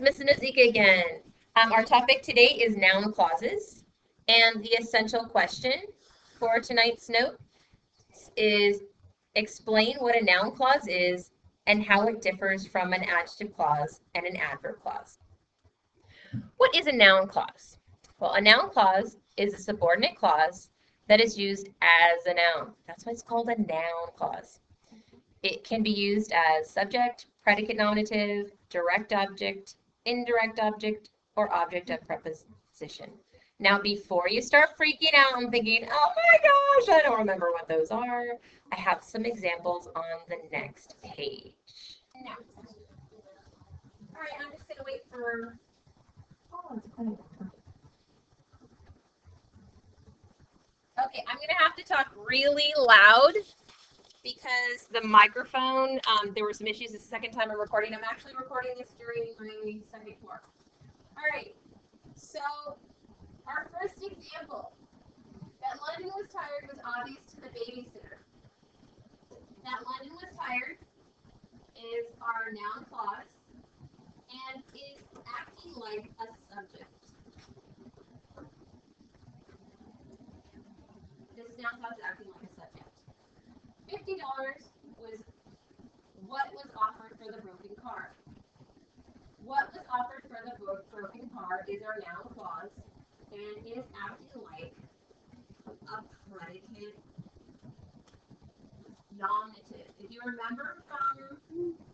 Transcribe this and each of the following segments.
Miss Nazika again. Our topic today is noun clauses, and the essential question for tonight's note is explain what a noun clause is and how it differs from an adjective clause and an adverb clause. What is a noun clause? Well, a noun clause is a subordinate clause that is used as a noun. That's why it's called a noun clause. It can be used as subject, predicate nominative, direct object, indirect object, or object of preposition. Now, before you start freaking out and thinking, oh my gosh, I don't remember what those are, I have some examples on the next page. Now, all right, I'm just going to wait for... Okay, I'm going to have to talk really loud because the microphone, there were some issues the second time I'm recording. I'm actually recording this during my Sunday floor. All right, so our first example, that London was tired was obvious to the babysitter. That London was tired is our noun clause and is acting like a subject. This noun clause is acting like a subject. $50 was what was offered for the broken car. What was offered for the broken car is our noun clause and is acting like a predicate nominative. If you remember from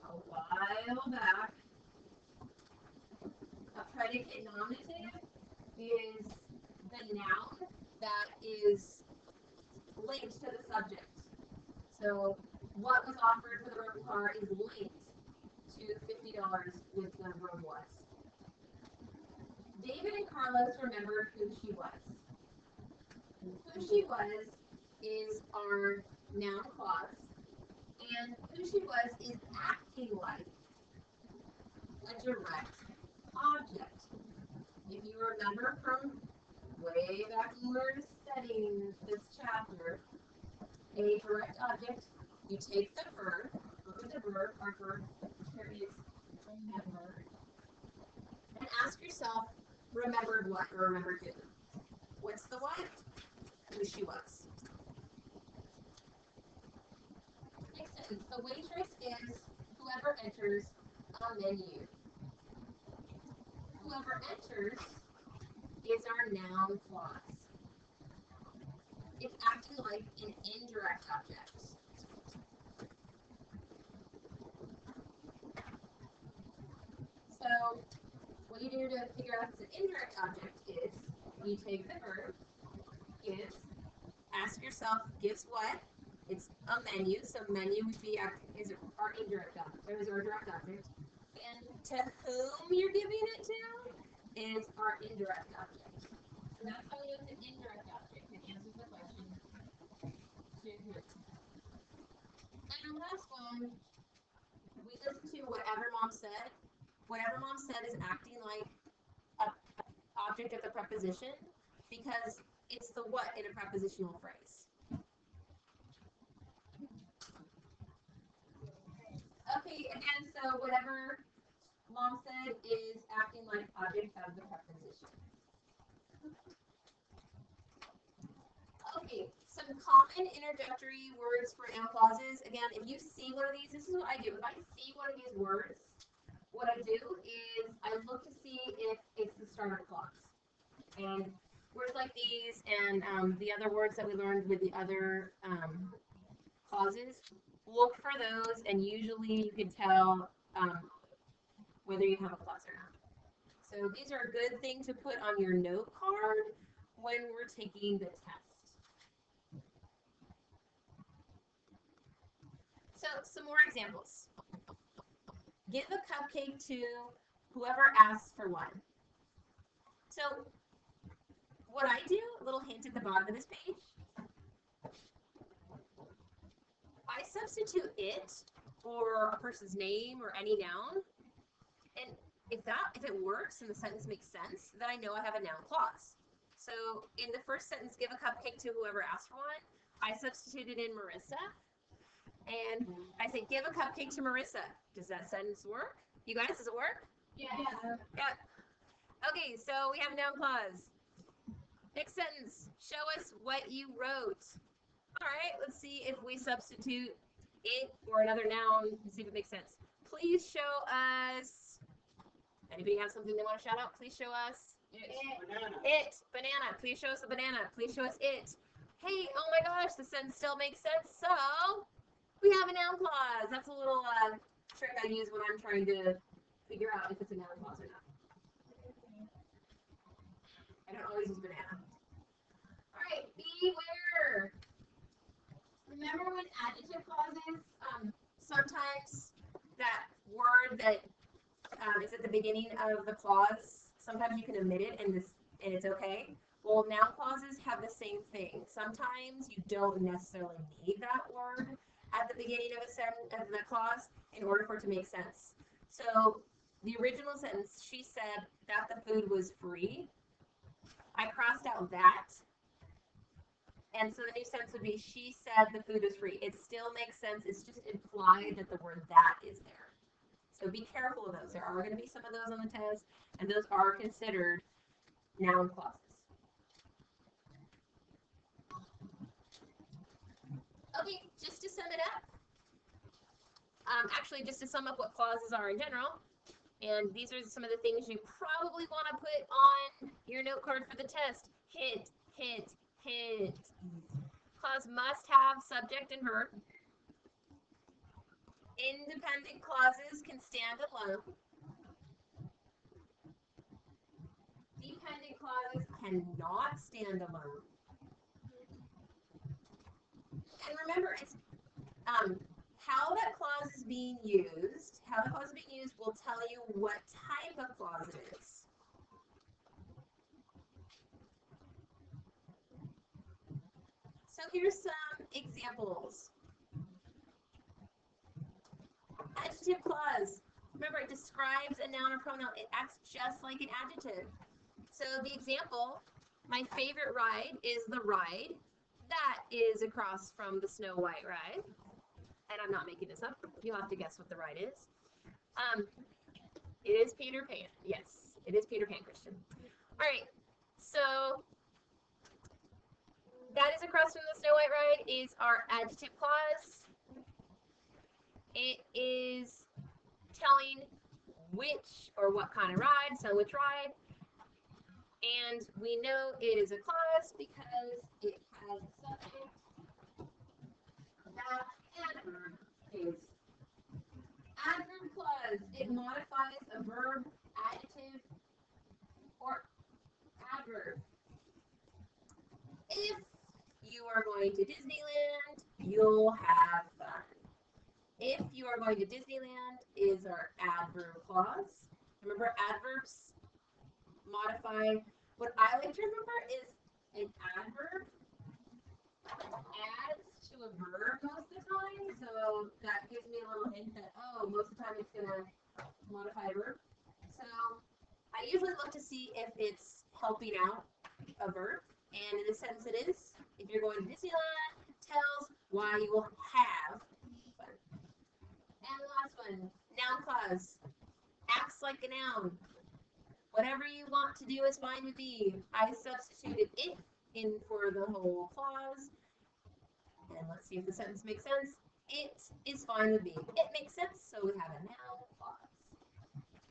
a while back, a predicate nominative is the noun that is linked to the subject. So what was offered for the broken car is linked to $50 with the road was. David and Carlos remembered who she was. Who she was is our noun clause, and who she was is acting like a direct object. If you remember from way back when we were studying this chapter, a direct object, you take the verb, look at the verb, our verb here is remember, and ask yourself, remembered what or remembered who? What's the what? Who she was. Next sentence, the waitress is whoever enters a menu. Whoever enters is our noun clause. It's acting like an indirect object. So what you do to figure out if it's an indirect object is you take the verb, gives, ask yourself, gives what? It's a menu, so menu would be is our indirect object, or is our direct object. And to whom you're giving it to is our indirect object. So that's how we know it's an indirect object. It answers the question to who. And the last one, we listen to whatever mom said. Whatever mom said is acting like an object of the preposition because it's the what in a prepositional phrase. Okay, again, so whatever mom said is acting like object of the preposition. Okay, some common introductory words for noun clauses. Again, if you see one of these, this is what I do. If I see one of these words, what I do is I look to see if it's the starter clause. And words like these and the other words that we learned with the other clauses, look for those and usually you can tell whether you have a clause or not. So these are a good thing to put on your note card when we're taking the test. So some more examples. Give a cupcake to whoever asks for one. So what I do, a little hint at the bottom of this page, I substitute it for a person's name or any noun, and if it works and the sentence makes sense, then I know I have a noun clause. So in the first sentence, give a cupcake to whoever asked for one, I substituted in Marissa, and I say, give a cupcake to Marissa. Does that sentence work? You guys, does it work? Yeah. Okay, so we have noun clause. Next sentence. Show us what you wrote. All right, let's see if we substitute it for another noun and see if it makes sense. Please show us. Anybody have something they want to shout out? Please show us. It. Banana. Please show us the banana. Please show us it. Hey, oh my gosh, the sentence still makes sense. So we have a noun clause. That's a little trick I use when I'm trying to figure out if it's a noun clause or not. I don't always use banana. All right, beware. Remember when adjective clauses, sometimes that word that is at the beginning of the clause, sometimes you can omit it and it's okay. Well, noun clauses have the same thing. Sometimes you don't necessarily need that word at the beginning of the clause in order for it to make sense. So the original sentence, she said that the food was free. I crossed out that. And so the new sentence would be, she said the food was free. It still makes sense. It's just implied that the word that is there. So be careful of those. There are going to be some of those on the test, and those are considered noun clauses. Okay, just to sum it up, actually just to sum up what clauses are in general, and these are some of the things you probably want to put on your note card for the test. Hint, hint, hint. Clause must have subject and verb. Independent clauses can stand alone. Dependent clauses cannot stand alone. And remember, it's how that clause is being used. How the clause is being used will tell you what type of clause it is. So here's some examples. Adjective clause. Remember, it describes a noun or pronoun. It acts just like an adjective. So the example, my favorite ride is the ride that is across from the Snow White ride. And I'm not making this up. You'll have to guess what the ride is. It is Peter Pan. Yes, it is Peter Pan, Christian. All right, so that is across from the Snow White ride is our adjective clause. It is telling which or what kind of ride, so which ride. And we know it is a clause because it has a subject. That adverb is adverb clause. It modifies a verb, adjective, or adverb. If you are going to Disneyland, you'll have fun. If you are going to Disneyland is our adverb clause. Remember, adverbs modify. What I like to remember is an adverb adds to a verb most of the time. So that gives me a little hint that, oh, most of the time it's going to modify a verb. So I usually look to see if it's helping out a verb. And in this sentence it is. If you're going to Disneyland, tells why you will have fun. And the last one, noun clause. Acts like a noun. Whatever you want to do is fine with me. I substituted it in for the whole clause. And let's see if the sentence makes sense. It is fine with me. It makes sense, so we have a noun